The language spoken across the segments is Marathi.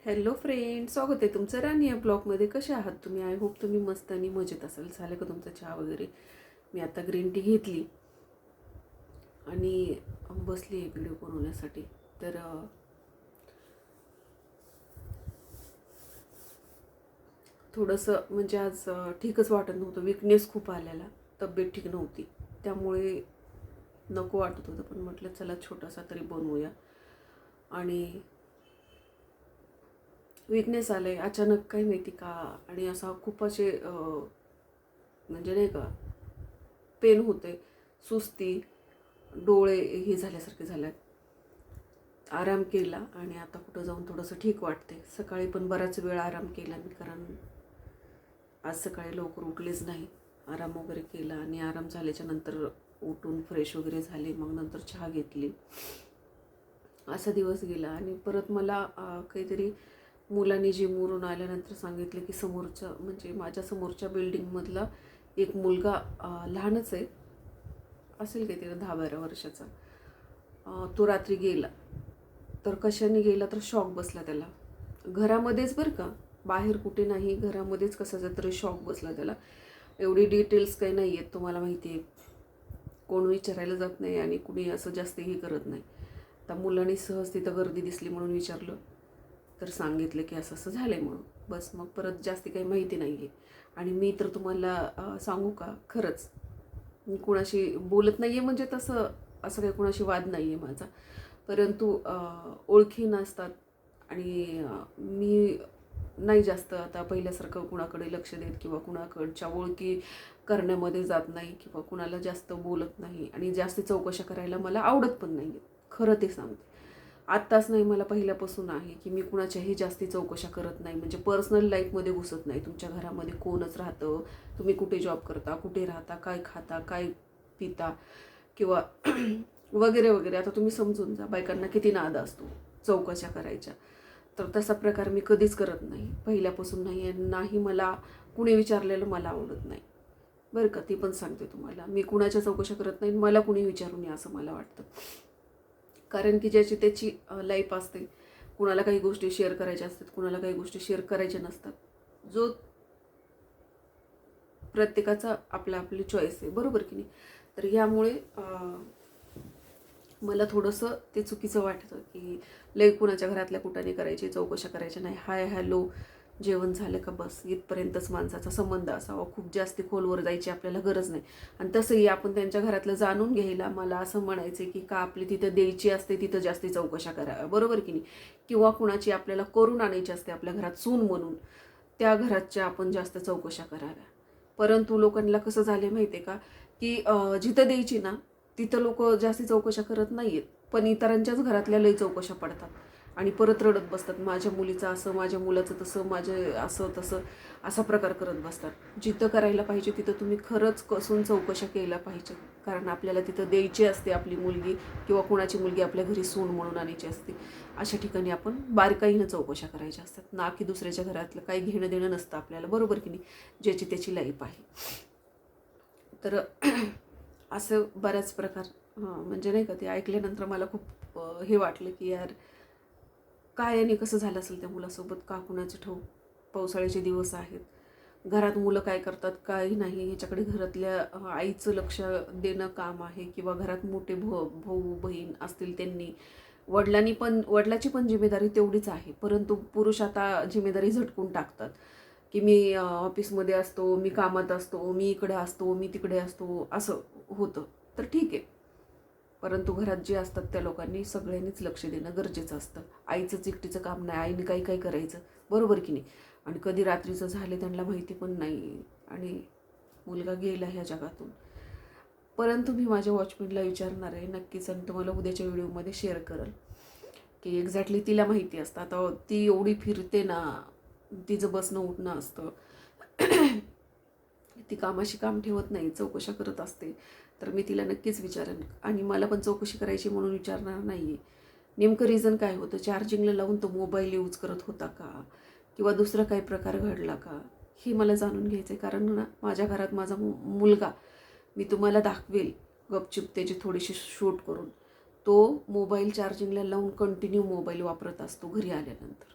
हॅलो फ्रेंड, स्वागत आहे तुमचं राणी या ब्लॉगमध्ये. कसे आहात तुम्ही? आय होप तुम्ही मस्त आणि मजेत असाल. झालं का तुमचा चहा वगैरे? मी आता ग्रीन टी घेतली आणि बसली आहे व्हिडिओ बनवण्यासाठी. तर थोडंसं म्हणजे आज ठीकच वाटत नव्हतं. विकनेस खूप आलेला, तब्येत ठीक नव्हती, त्यामुळे नको वाटत होतं. पण म्हटलं चला छोटासा तरी बनवूया. आणि विकनेस आलं आहे अचानक, काय माहिती का. आणि असा खूप असे म्हणजे नाही का पेन होते, सुस्ती, डोळे हे झाल्यासारखे झाल्यात. आराम केला आणि आता कुठं जाऊन थोडंसं ठीक वाटते. सकाळी पण बराच वेळ आराम केला मी, कारण आज सकाळी लवकर उठलेच नाही. आराम वगैरे केला आणि आराम झाल्याच्या नंतर उठून फ्रेश वगैरे झाले. मग नंतर चहा घेतली. असा दिवस गेला आणि परत मला काहीतरी मुलांनी जिमवरून आल्यानंतर सांगितलं की समोरच्या म्हणजे माझ्या समोरच्या बिल्डिंगमधला एक मुलगा, लहानच आहे, असेल काहीतरी 10-12 वर्षाचा, तो रात्री गेला. तर कशाने गेला तर शॉक बसला त्याला. घरामध्येच बरं का, बाहेर कुठे नाही, घरामध्येच कसाचा तरी शॉक बसला त्याला. एवढी डिटेल्स काही नाही आहेत, तुम्हाला माहिती आहे. कोण विचारायला जात नाही आणि कुणी असं जास्त हे करत नाही. आता मुलांनी सहज तिथं गर्दी दिसली म्हणून विचारलं, तर सांगितलं की असं असं झालं आहे म्हणून. बस, मग परत जास्ती काही माहिती नाही आहे. आणि मी तर तुम्हाला सांगू का, खरंच मी कुणाशी बोलत नाही आहे, म्हणजे तसं असं काही कुणाशी वाद नाही आहे माझा. परंतु ओळखी नसतात आणि मी नाही जास्त आता पहिल्यासारखं कुणाकडे लक्ष देत किंवा कुणाकडच्या ओळखी करण्यामध्ये जात नाही किंवा कुणाला जास्त बोलत नाही आणि जास्त चौकशा करायला मला आवडत पण नाही. खरं ते सांगते. आत्ताच नाही, मला पहिल्यापासून आहे की मी कुणाच्याही जास्ती चौकशा करत नाही. म्हणजे पर्सनल लाईफमध्ये घुसत नाही. तुमच्या घरामध्ये कोणच राहतं, तुम्ही कुठे जॉब करता, कुठे राहता, काय खाता, काय पिता किंवा वगैरे वगैरे. आता तुम्ही समजून जा, बायकांना किती नाद असतो चौकशा करायच्या. तर तसा प्रकार मी कधीच करत नाही, पहिल्यापासून नाही आहे. नाही, मला कुणी विचारलेलं मला आवडत नाही बरं का. ती पण सांगते तुम्हाला, मी कुणाच्या चौकशा करत नाही, मला कुणी विचारू नये असं मला वाटतं. कारण की ज्याची त्याची लाईफ असते. कुणाला काही गोष्टी शेअर करायच्या असतात, कुणाला काही गोष्टी शेअर करायच्या नसतात. जो प्रत्येकाचा आपला आपली चॉईस आहे, बरोबर की नाही. तर यामुळे मला थोडंसं ते चुकीचं वाटतं की लय कुणाच्या घरातल्या कुठाने करायची, चौकशा करायच्या नाही. हाय हॅलो, जेवण झालं का, बस इथपर्यंतच माणसाचा संबंध असावा. खूप जास्त खोलवर जायची आपल्याला गरज नाही. आणि तसंही आपण त्यांच्या घरातलं जाणून घ्यायला, मला असं म्हणायचं की का आपली तिथं द्यायची असते तिथं जास्ती चौकशा करा, बरोबर की नाही. किंवा कुणाची आपल्याला करून आणायची असते आपल्या घरात सून म्हणून, त्या घराच्या आपण जास्त चौकशा कराव्या. परंतु लोकांना कसं झालं माहिती आहे का, की जिथं द्यायची ना तिथं लोक जास्ती चौकशा करत नाही आहेत, पण इतरांच्याच घरातल्या लई चौकशा पडतात आणि परत रडत बसतात. माझ्या मुलीचं असं, माझ्या मुलाचं तसं, माझं असं तसं, असा प्रकार करत बसतात. जिथं करायला पाहिजे तिथं तुम्ही खरंच कसून चौकशा केल्या पाहिजे. कारण आपल्याला तिथं द्यायची असते आपली मुलगी किंवा कुणाची मुलगी आपल्या घरी सून म्हणून आणायची असते. अशा ठिकाणी आपण बारकाईनं चौकशा करायच्या असतात, ना की दुसऱ्याच्या घरातलं काही घेणं देणं नसतं आपल्याला, बरोबर की नाही. ज्याची त्याची लाईफ आहे. तर असं बऱ्याच प्रकार, म्हणजे नाही का, ते ऐकल्यानंतर मला खूप हे वाटलं की यार, काय आणि कसं झालं असेल त्या मुलासोबत, का कुणाचे ठाऊक. पावसाळ्याचे दिवस आहेत, घरात मुलं काय करतात काही नाही ह्याच्याकडे घरातल्या आईचं लक्ष देणं काम आहे. किंवा घरात मोठे भाऊ बहीण असतील, त्यांनी वडिलाची पण जिम्मेदारी तेवढीच आहे. परंतु पुरुष आता जिम्मेदारी झटकून टाकतात की मी ऑफिसमध्ये असतो, मी कामात असतो, मी इकडे असतो, मी तिकडे असतो, असं होतं. तर ठीक आहे, परंतु घरात जे असतात त्या लोकांनी सगळ्यांनीच लक्ष देणं गरजेचं असतं. आईचंच एकटीचं काम नाही, आईने काही काही करायचं, बरोबर की नाही. आणि कधी रात्रीचं झाले त्यांना माहिती पण नाही आणि मुलगा गेला ह्या जगातून. परंतु मी माझ्या वॉचमॅनला विचारणार आहे नक्कीच आणि तुम्हाला उद्याच्या व्हिडिओमध्ये शेअर करेल की एक्झॅक्टली तिला माहिती असतं. आता ती एवढी फिरते ना, तिचं बसणं उठणं असतं, ती कामाशी काम ठेवत नाही, चौकशा करत असते. तर मी तिला नक्कीच विचारेन आणि मला पण चौकशी करायची म्हणून विचारणार नाही आहे. नेमकं रिझन काय होतं, चार्जिंगला लावून तो मोबाईल यूज करत होता का किंवा दुसरा काही प्रकार घडला का, हे मला जाणून घ्यायचं आहे. कारण ना, माझ्या घरात माझा मुलगा, मी तुम्हाला दाखवेल गपचूप त्याची थोडीशी शूट करून, तो मोबाईल चार्जिंगला लावून कंटिन्यू मोबाईल वापरत असतो घरी आल्यानंतर.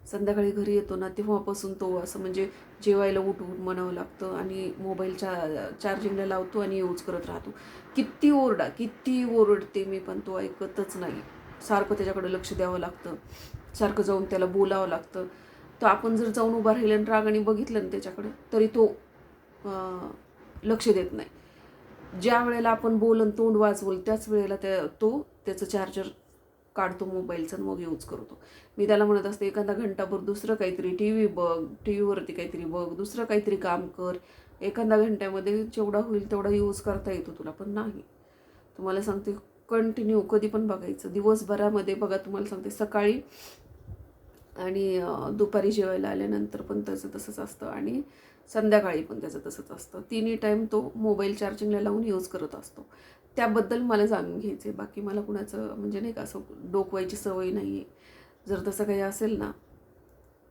संध्याकाळी घरी येतो ना तेव्हापासून तो असं म्हणजे जेवायला उठवून म्हणावं लागतं आणि मोबाईलच्या चार्जिंगला लावतो आणि यूज करत राहतो. किती ओरडते मी, पण तो ऐकतच नाही. सारखं त्याच्याकडे लक्ष द्यावं लागतं, सारखं जाऊन त्याला बोलावं लागतं. तर आपण जर जाऊन उभा राहिलं आणि रागाने बघितलं ना त्याच्याकडे, तरी तो लक्ष देत नाही. ज्या वेळेला आपण बोलन तोंड वाजवल त्याच वेळेला तो त्याचं चार्जर काढतो मोबाईलचं आणि मग यूज करतो. मी त्याला म्हणत असते एखादा घंटाभर दुसरं काहीतरी टी व्ही बघ, टी व्हीवरती काहीतरी बघ, दुसरं काहीतरी काम कर. एखाद्या घंट्यामध्ये जेवढा होईल तेवढा यूज करता येतो तुला, पण नाही. तुम्हाला सांगते कंटिन्यू कधी पण बघायचं. दिवसभरामध्ये बघा, तुम्हाला सांगते सकाळी आणि दुपारी जेवायला आल्यानंतर पण त्याचं तसंच असतं आणि संध्याकाळी पण त्याचं तसंच असतं. तिन्ही टाईम तो मोबाईल चार्जिंगला लावून यूज करत असतो. त्याबद्दल मला जाणून घ्यायचं आहे. बाकी मला कुणाचं म्हणजे नाही का असं डोकवायची सवय नाही आहे. जर तसं काही असेल ना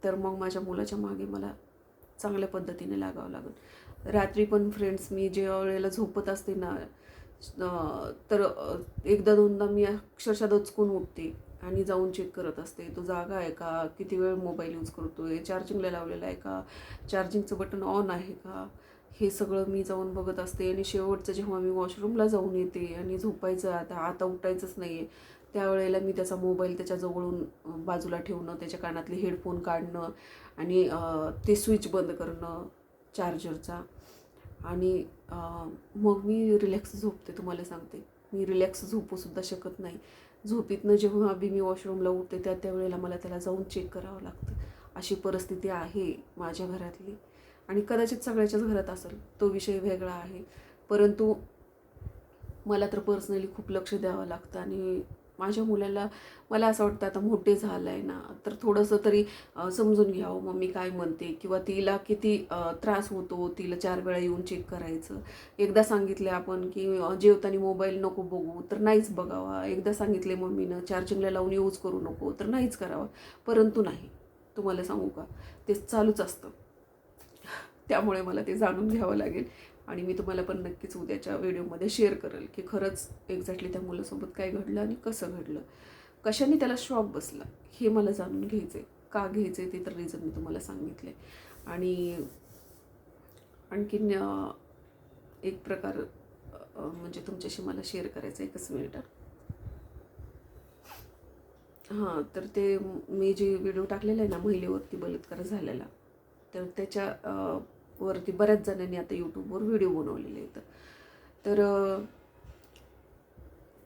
तर मग माझ्या मुलाच्या मागे मला चांगल्या पद्धतीने लागावं लागेल. रात्री पण फ्रेंड्स मी जेव्हा वेळेला झोपत असते ना तर एकदा दोनदा मी अक्षरशः दचकून उठते आणि जाऊन चेक करत असते, तो जागा आहे का, किती वेळ मोबाईल यूज करतोय, चार्जिंगला लावलेला आहे का, चार्जिंगचं बटन ऑन आहे का, हे सगळं मी जाऊन बघत असते. आणि शेवटचं जेव्हा मी वॉशरूमला जाऊन येते आणि झोपायचं आता उठायचंच नाही आहे, त्यावेळेला मी त्याचा मोबाईल त्याच्याजवळून बाजूला ठेवणं, त्याच्या कानातले हेडफोन काढणं आणि ते स्विच बंद करणं चार्जरचा. आणि मग मी रिलॅक्स झोपते. तुम्हाला सांगते मी रिलॅक्स झोपूसुद्धा शकत नाही. झोपीतनं जेव्हा बी मी वॉशरूमला उठते त्या वेळेला मला त्याला जाऊन चेक करावं लागतं. अशी परिस्थिती आहे माझ्या घरातली आणि कदाचित सगळ्याच्याच घरात असेल, तो विषय वेगळा आहे. परंतु मला तर पर्सनली खूप लक्ष द्यावं लागतं आणि माझ्या मुलाला मला असं वाटतं आता मोठे झालं आहे ना तर थोडंसं तरी समजून घ्यावं मम्मी काय म्हणते, किंवा तिला किती त्रास होतो तिला 4 वेळा येऊन चेक करायचं. एकदा सांगितले आपण की जेवताना मोबाईल नको बघू तर नाहीच बघावा. एकदा सांगितले मम्मीनं चार्जिंगला लावून यूज करू नको तर नाहीच करावा. परंतु नाही, तुम्हाला सांगू का, ते चालूच असतं. त्यामुळे मला ते जाणून घ्यावं लागेल आणि मी तुम्हाला पण नक्कीच उद्याच्या व्हिडिओमध्ये शेअर करेल की खरंच एक्झॅक्टली त्या मुलासोबत काय घडलं आणि कसं घडलं, कशाने त्याला शॉक बसला हे मला जाणून घ्यायचं आहे. का घ्यायचं आहे ते तर रिझन मी तुम्हाला सांगितले. आणि आणखीन एक प्रकार म्हणजे तुमच्याशी मला शेअर करायचं आहे. एकच मिनिट. हां, तर ते मी जे व्हिडिओ टाकलेला आहे ना महिलेवरती बलात्कार झालेला, तर त्याच्या वरती बऱ्याच जणांनी आता यूट्यूबवर व्हिडिओ बनवलेले आहेत. तर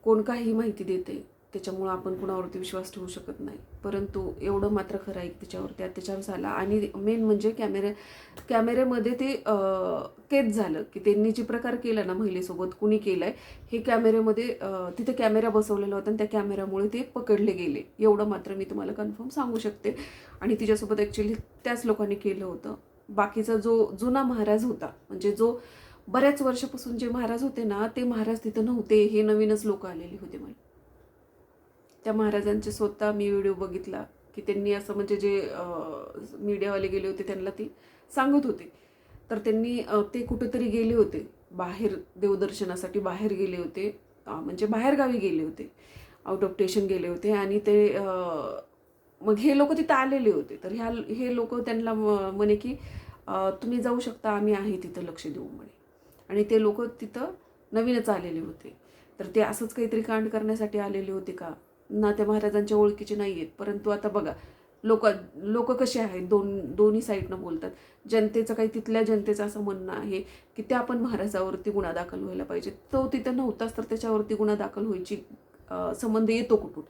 कोण काही माहिती देते त्याच्यामुळं आपण कुणावरती विश्वास ठेवू शकत नाही. परंतु एवढं मात्र खरं आहे की त्याच्यावरती अत्याचार झाला आणि मेन म्हणजे कॅमेऱ्यामध्ये ते कैद झालं की त्यांनी जे प्रकार केला ना महिलेसोबत कुणी केलं आहे हे कॅमेऱ्यामध्ये तिथे कॅमेरा बसवलेला होता आणि त्या कॅमेऱ्यामुळे ते पकडले गेले. एवढं मात्र मी तुम्हाला कन्फर्म सांगू शकते. आणि तिच्यासोबत ॲक्च्युली त्याच लोकांनी केलं होतं. बाकीचा जो जुना महाराज होता म्हणजे जो बऱ्याच वर्षापासून जे महाराज होते ना ते महाराज तिथं नव्हते, हे नवीनच लोक आलेले होते. मला त्या महाराजांचे स्वतः मी व्हिडिओ बघितला की त्यांनी असं म्हणजे जे मीडियावाले गेले होते त्यांना ती सांगत होते. तर त्यांनी ते कुठेतरी गेले होते बाहेर देवदर्शनासाठी, बाहेर गेले होते म्हणजे बाहेरगावी गेले होते, आउट ऑफ स्टेशन गेले होते. आणि ते मग हे लोक तिथं आलेले होते. तर हे लोक त्यांना म्हणे की तुम्ही जाऊ शकता, आम्ही आहे तिथं, लक्ष देऊ म्हणे. आणि ते लोक तिथं नवीनच आलेले होते. तर ते असंच काहीतरी कांड करण्यासाठी आलेले होते का ना, त्या महाराजांच्या ओळखीचे नाही आहेत. परंतु आता बघा लोक कसे आहेत, दोन्ही साईडनं बोलतात. जनतेचं काही तिथल्या जनतेचं असं म्हणणं आहे की त्या पण महाराजावरती गुन्हा दाखल व्हायला पाहिजे. तो तिथं नव्हताच तर त्याच्यावरती गुन्हा दाखल व्हायची संबंध येतो कुठून.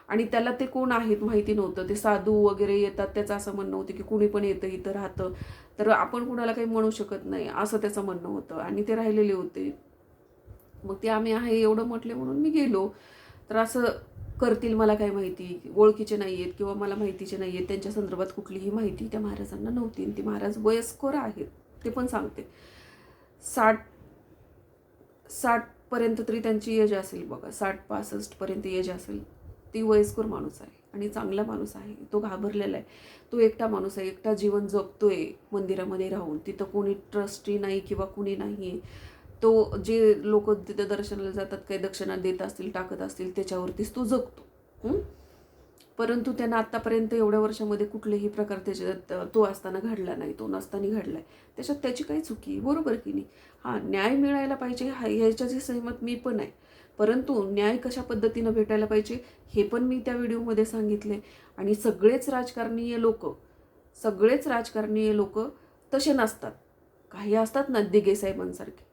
आणि त्याला ते कोण आहेत माहिती नव्हतं. ते साधू वगैरे येतात त्याचं असं म्हणणं होतं की कुणी पण येतं इथं राहतं तर आपण कुणाला काही म्हणू शकत नाही असं त्याचं म्हणणं होतं. आणि ते राहिलेले होते. मग ते आम्ही आहे एवढं म्हटले म्हणून मी गेलो. तर असं करतील मला काय माहिती, ओळखीचे नाही आहेत किंवा मला माहितीचे नाही आहेत, त्यांच्या संदर्भात कुठलीही माहिती त्या महाराजांना नव्हती. ती महाराज वयस्कर आहेत ते पण सांगते. 60 तरी त्यांची एज असेल बघा, 60-65 एज असेल. ती वयस्कर माणूस आहे आणि चांगला माणूस आहे. तो घाबरलेला आहे. तो एकटा माणूस आहे, एकटा जीवन जगतोय मंदिरामध्ये राहून. तिथं कोणी ट्रस्टी नाही किंवा कुणी नाही. तो जे लोक तिथं दर्शनाला जातात काही दक्षिणा देत असतील, टाकत असतील, त्याच्यावरतीच तो जगतो. परंतु त्यांना आत्तापर्यंत एवढ्या वर्षामध्ये कुठलेही प्रकार त्याच्यात तो असताना घडला नाही, तो नसताना घडला आहे. त्याच्यात त्याची काही चुकी आहे, बरोबर की नाही? हां, न्याय मिळायला पाहिजे ह्याच्याशी सहमत मी पण आहे. परंतु न्याय कशा पद्धतीनं भेटायला पाहिजे हे पण मी त्या व्हिडिओमध्ये सांगितले. आणि सगळेच राजकारणीय लोक तसे नसतात. काही असतात ना दिघे साहेबांसारखे.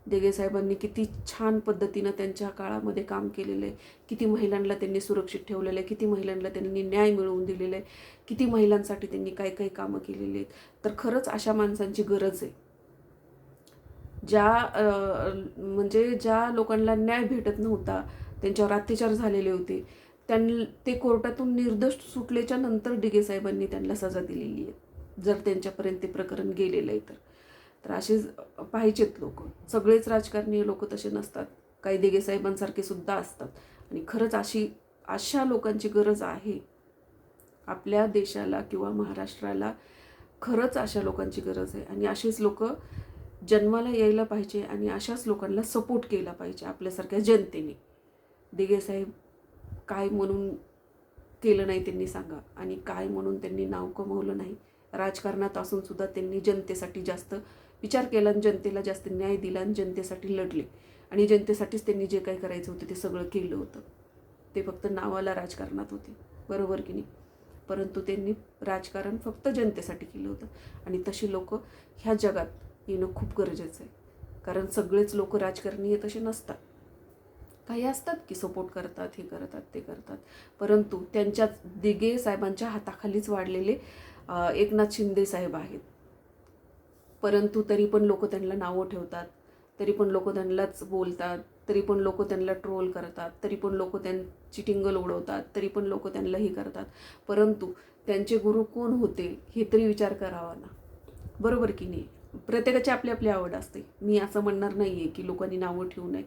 दिघे साहेबांनी किती छान पद्धतीनं त्यांच्या काळामध्ये काम केलेलं आहे, किती महिलांना त्यांनी सुरक्षित ठेवलेलं आहे, किती महिलांना त्यांनी न्याय मिळवून दिलेला आहे, किती महिलांसाठी त्यांनी काय काय कामं केलेली आहेत. तर खरंच अशा माणसांची गरज आहे. म्हणजे ज्या लोकांना न्याय भेटत नव्हता, त्यांच्यावर अत्याचार झालेले होते, ते कोर्टातून निर्दोष सुटल्याच्या नंतर दिघे साहेबांनी त्यांना सजा दिलेली आहे, जर त्यांच्यापर्यंत ते प्रकरण गेलेलं आहे तर असेच पाहिजेत लोक. सगळेच राजकारणी लोक तसे नसतात, काही दिघे साहेबांसारखे सुद्धा असतात. आणि खरंच अशा लोकांची गरज आहे आपल्या देशाला किंवा महाराष्ट्राला. खरंच अशा लोकांची गरज आहे आणि असेच लोक जन्माला यायला पाहिजे आणि अशाच लोकांना सपोर्ट केला पाहिजे आपल्यासारख्या जनतेने. दिघे साहेब काय म्हणून केलं नाही त्यांनी सांगा, आणि काय म्हणून त्यांनी नाव कमवलं नाही. राजकारणात असून सुद्धा त्यांनी जनतेसाठी जास्त विचार केला आणि जनतेला जास्त न्याय दिला आणि जनतेसाठी लढले आणि जनतेसाठीच त्यांनी जे काही करायचं होतं ते सगळं केलं होतं. ते फक्त नावाला राजकारणात होते, बरोबर की नाही? परंतु त्यांनी राजकारण फक्त जनतेसाठी केलं होतं. आणि तशी लोक ह्या जगात येणं खूप गरजेचं आहे, कारण सगळेच लोक राजकारणी तसे नसतात. काही असतात की सपोर्ट करतात, हे करतात, ते करतात. परंतु त्यांच्याच दिघे साहेबांच्या हाताखालीच वाढलेले एकनाथ शिंदे साहेब आहेत. परंतु तरी पण लोक त्यांना नावं ठेवतात, तरी पण लोक त्यांनाच बोलतात, तरी पण लोक त्यांना ट्रोल करतात, तरी पण लोक त्यांची टिंगल उडवतात, तरी पण लोक त्यांना हे करतात. परंतु त्यांचे गुरु कोण होते हे तरी विचार करावा ना, बरोबर की नाही? प्रत्येकाची आपली आपली आवड असते. मी असं म्हणणार नाही आहे की लोकांनी नावं ठेवू नये,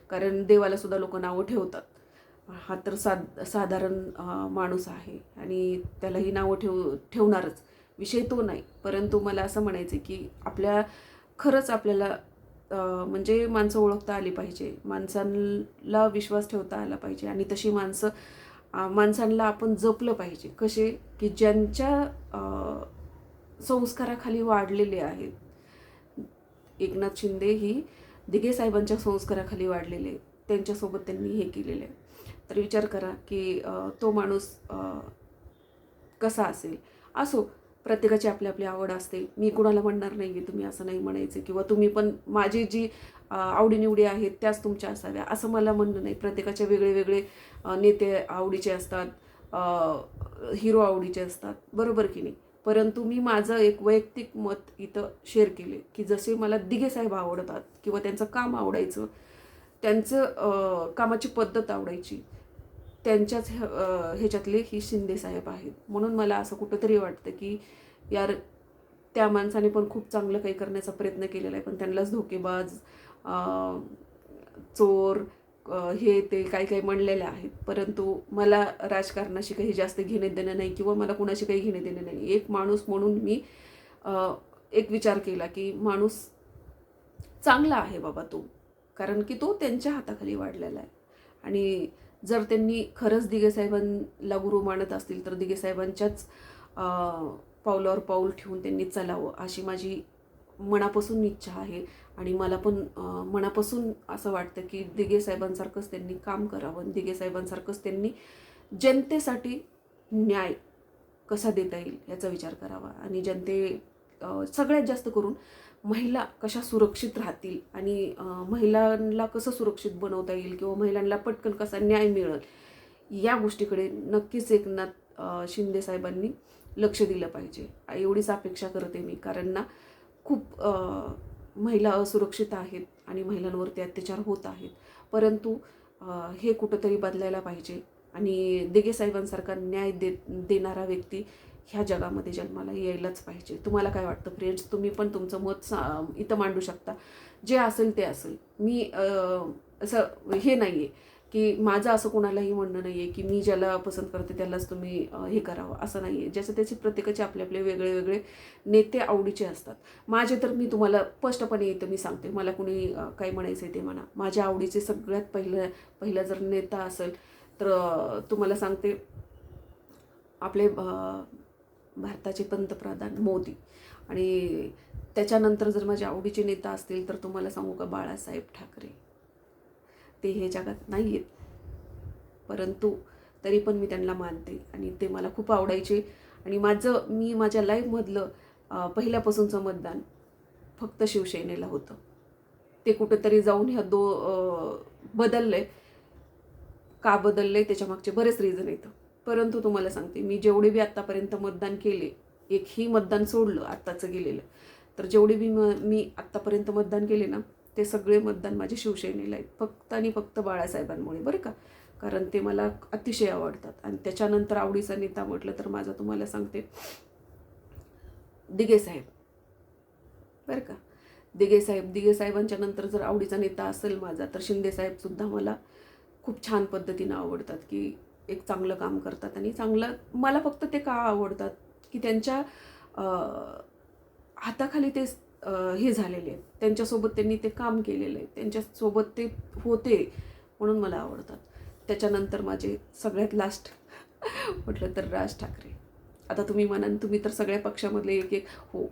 कारण देवाला सुद्धा लोक नावं ठेवतात. हा तर साधारण माणूस आहे आणि त्यालाही नावं ठेवणारच, विषय तो नाही. परंतु मला असं म्हणायचं की खरंच आपल्याला म्हणजे माणसं ओळखता आली पाहिजे, माणसांना विश्वास ठेवता आला पाहिजे आणि तशी माणसांना आपण जपलं पाहिजे. कसे की ज्यांच्या संस्काराखाली वाढलेले आहेत. एकनाथ शिंदे ही दिघे साहेबांच्या संस्काराखाली वाढलेले, त्यांच्यासोबत त्यांनी हे केलेलं आहे. तर विचार करा की तो माणूस कसा असेल. असो, प्रत्येकाची आपली आपली आवड असते. मी कुणाला म्हणणार नाही की तुम्ही असं नाही म्हणायचं, किंवा तुम्ही पण माझी जी आवडीनिवडी आहेत त्याच तुमच्या असाव्या असं मला म्हणणं नाही. प्रत्येकाचे वेगळे वेगळे नेते आवडीचे असतात, हिरो आवडीचे असतात, बरोबर की नाही? परंतु मी माझं एक वैयक्तिक मत इथं शेअर केले की जसे मला दिघे साहेब आवडतात किंवा त्यांचं काम आवडायचं, त्यांचं कामाची पद्धत आवडायची, त्यांच्याच ह्याच्यातले ही शिंदे साहेब आहेत. म्हणून मला असं कुठंतरी वाटतं की यार, त्या माणसाने पण खूप चांगलं काही करण्याचा प्रयत्न केलेला आहे, पण त्यांनाच धोकेबाज, चोर, हे ते काही काही म्हणलेले आहेत. परंतु मला राजकारणाशी काही जास्त घेणे देणं नाही किंवा मला कुणाशी काही घेणे देणं नाही. एक माणूस म्हणून मी एक विचार केला की माणूस चांगला आहे बाबा तो, कारण की तो त्यांच्या हाताखाली वाढलेला आहे. आणि जर त्यांनी खरंच दिघे साहेबांना गुरु मानत असतील तर दिघे साहेबांच्याच पावलावर पाऊल ठेवून त्यांनी चालावं अशी माझी मनापासून इच्छा आहे. आणि मला पण मनापासून असं वाटतं की दिघे साहेबांसारखंच त्यांनी काम करावं, दिघे साहेबांसारखंच त्यांनी जनतेसाठी न्याय कसा देता येईल याचा विचार करावा. आणि सगळ्यात जास्त करून महिला कशा सुरक्षित राहतील आणि महिलांना कसं सुरक्षित बनवता येईल किंवा महिलांना पटकन कसा न्याय मिळेल या गोष्टीकडे नक्कीच एकनाथ शिंदे साहेबांनी लक्ष दिलं पाहिजे, एवढीच अपेक्षा करते मी. कारण ना खूप महिला असुरक्षित आहेत आणि महिलांवरती अत्याचार होत आहेत. परंतु हे कुठंतरी बदलायला पाहिजे आणि दिघे साहेबांसारखा न्याय देणारा व्यक्ती ह्या जगामध्ये जन्माला यायलाच पाहिजे. तुम्हाला काय वाटतं फ्रेंड्स? तुम्ही पण तुमचं मत इथं मांडू शकता. जे असेल ते असेल. मी असं हे नाही आहे की माझं असं कोणालाही म्हणणं नाही आहे की मी ज्याला पसंत करते त्यालाच तुम्ही हे करावं, असं नाही आहे. ज्याचं त्याचे प्रत्येकाचे आपले आपले वेगळे वेगळे नेते आवडीचे असतात. माझे तर मी तुम्हाला स्पष्टपणे येतं मी सांगते, मला कुणी काही म्हणायचं आहे ते म्हणा. माझ्या आवडीचे सगळ्यात पहिला जर नेता असेल तर तुम्हाला सांगते, आपले भारताचे पंतप्रधान मोदी, आणि त्याच्यानंतर जर माझ्या आवडीचे नेता असतील तर तुम्हाला सांगू का, बाळासाहेब ठाकरे. ते हे जगात नाही आहेत, परंतु तरी पण मी त्यांना मानते आणि ते मला खूप आवडायचे. आणि मी माझ्या लाईफमधलं पहिल्यापासूनचं मतदान फक्त शिवसेनेला होतं. ते कुठेतरी जाऊन बदललंय. का बदललंय त्याच्यामागचे बरेच रिझन येतं. परंतु तुम्हाला सांगते, मी जेवढे बी आत्तापर्यंत मतदान केले, एकही मतदान सोडलं आत्ताचं गेलेलं, तर जेवढे बी मी आत्तापर्यंत मतदान केले ना, ते सगळे मतदान माझे शिवसेनेला आहेत, फक्त आणि फक्त बाळासाहेबांमुळे, बरं का. कारण ते मला अतिशय आवडतात. आणि त्याच्यानंतर आवडीचा नेता म्हटलं तर माझा तुम्हाला सांगते, दिघे साहेब, बरं का. दिघे साहेबांच्या नंतर जर आवडीचा नेता असेल माझा, तर शिंदे साहेबसुद्धा मला खूप छान पद्धतीनं आवडतात, की एक चांगलं काम करतात. आणि मला फक्त ते का आवडतात, की त्यांच्या हाताखाली ते हे झालेले आहेत, त्यांच्यासोबत त्यांनी ते काम केलेलं आहे, त्यांच्यासोबत ते होते, म्हणून मला आवडतात. त्याच्यानंतर माझे सगळ्यात लास्ट म्हटलं तर राज ठाकरे. आता तुम्ही म्हणाल, तुम्ही तर सगळ्या पक्षामधले एक एक, हो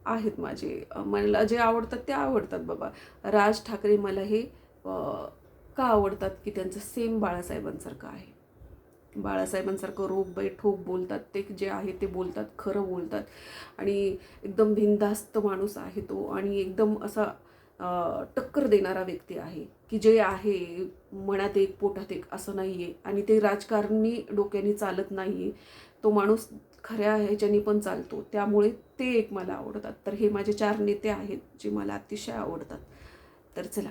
आहेत माझे, मला जे आवडतात ते आवडतात बाबा. राज ठाकरे मला हे का आवडतात, की त्यांचं सेम बाळासाहेबांसारखं आहे. बाळासाहेबांसारखं ठोक बोलतात, ते जे आहे ते बोलतात, खरं बोलतात. आणि एकदम बिनधास्त माणूस आहे तो, आणि एकदम असा टक्कर देणारा व्यक्ती आहे, की जे आहे मनात एक पोटात एक असं नाही आहे. आणि ते राजकारणी डोक्याने चालत नाही आहे, तो माणूस खऱ्या ह्याच्यानी पण चालतो. त्यामुळे ते एक मला आवडतात. तर हे माझे 4 नेते आहेत जे मला अतिशय आवडतात. तर चला,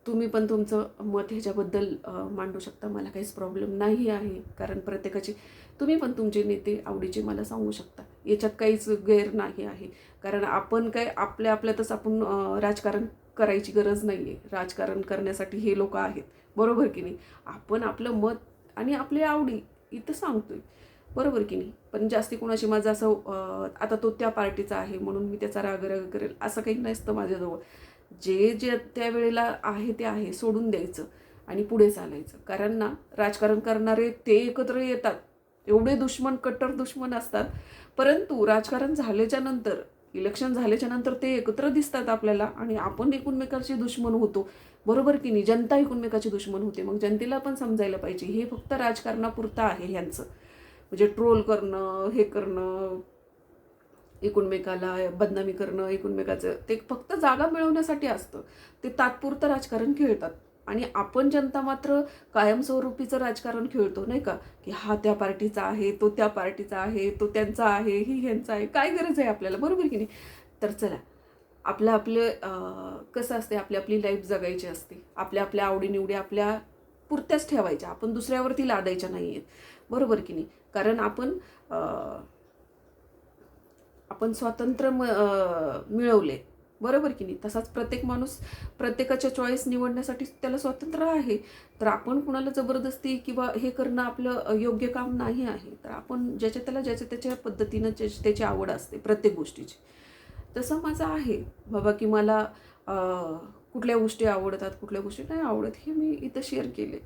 तुम्ही पण तुमचं मत ह्याच्याबद्दल मांडू शकता, मला काहीच प्रॉब्लेम नाही आहे. कारण तुम्ही पण तुमचे नेते आवडीचे मला सांगू शकता, याच्यात काहीच गैर नाही आहे. कारण आपण काय आपल्यातच आपण राजकारण करायची गरज नाही आहे. राजकारण करण्यासाठी हे लोक आहेत, बरोबर की नाही. आपण आपलं मत आणि आपली आवडी इथं सांगतोय, बरोबर की नाही. पण जास्ती कोणाशी माझं असं आता तो त्या पार्टीचा आहे म्हणून मी त्याचा राग करेल असं काही नसतं माझ्याजवळ. जे त्यावेळेला आहे ते आहे, सोडून द्यायचं आणि पुढे चालायचं. कारण ना, राजकारण करणारे ते एकत्र येतात, एवढे कट्टर दुश्मन असतात, परंतु राजकारण झाल्याच्या नंतर, इलेक्शन झाल्याच्या नंतर ते एकत्र दिसतात आपल्याला, आणि आपण एकमेकांचे दुश्मन होतो, बरोबर की नाही. जनता एकमेकाची दुश्मन होते. मग जनतेला पण समजायला पाहिजे, हे फक्त राजकारणापुरतं आहे ह्यांचं. म्हणजे ट्रोल करणं, हे करणं, एकमेकाला बदनामी करणं, एकमेकाचं ते फक्त जागा मिळवण्यासाठी असतं. ते तात्पुरतं राजकारण खेळतात. आणि आपण जनता मात्र कायमस्वरूपीचं राजकारण खेळतो, नाही का. की हा त्या पार्टीचा आहे, तो त्या पार्टीचा आहे, तो त्यांचा आहे, ही ह्यांचा आहे. काय गरज आहे आपल्याला, बरोबर की नाही. तर चला, कसं असते, आपली लाईफ जगायची असते. आपल्या आवडीनिवडी आपल्या पुरत्याच ठेवायच्या, आपण दुसऱ्यावरती लादायच्या नाही आहेत, बरोबर की नाही. कारण आपण स्वातंत्र्य मिळवले, बरोबर की नाही. तसाच प्रत्येक माणूस प्रत्येकाच्या चॉईस निवडण्यासाठी त्याला स्वातंत्र्य आहे. तर आपण कुणाला जबरदस्ती किंवा हे करणं आपलं योग्य काम नाही आहे. तर आपण ज्याच्या त्याच्या पद्धतीनं त्याची आवड असते प्रत्येक गोष्टीची. तसं माझं आहे बाबा, की मला कुठल्या गोष्टी आवडतात, कुठल्या गोष्टी नाही आवडत, हे मी इथं शेअर केले.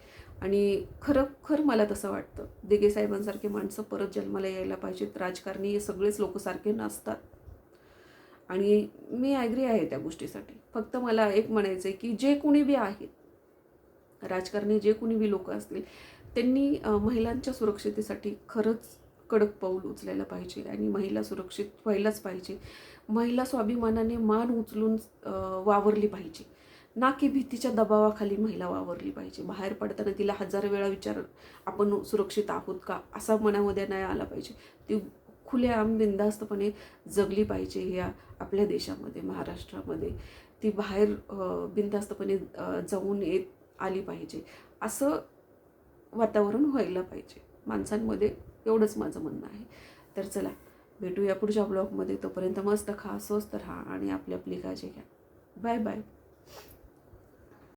आणि खरं मला तसं वाटतं, दिघे साहेबांसारखे माणसं परत जन्माला यायला पाहिजेत. राजकारणी हे सगळेच लोक सारखे नसतात, आणि मी ॲग्री आहे त्या गोष्टीसाठी. फक्त मला एक म्हणायचं आहे, की जे कुणी बी आहेत राजकारणी, जे कुणी बी लोक असतील, त्यांनी महिलांच्या सुरक्षितेसाठी खरंच कडक पाऊल उचलायला पाहिजे. आणि महिला सुरक्षित व्हायलाच पाहिजे. महिला स्वाभिमानाने मान उचलून वावरली पाहिजे, ना की भीतीच्या दबावाखाली महिला वावरली पाहिजे. बाहेर पडताना तिला 1000 वेळा आपण सुरक्षित आहोत का, असा मनामध्ये नाही आला पाहिजे. ती खुलेआम बिनधास्तपणे जगली पाहिजे ह्या आपल्या देशामध्ये, महाराष्ट्रामध्ये. ती बाहेर बिनधास्तपणे जाऊन आली पाहिजे, असं वातावरण व्हायला पाहिजे माणसांमध्ये. एवढंच माझं म्हणणं आहे. तर चला, भेटूया पुढच्या ब्लॉगमध्ये. तोपर्यंत मस्त खा, स्वस्त राहा आणि आपली काळजी घ्या. Bye bye.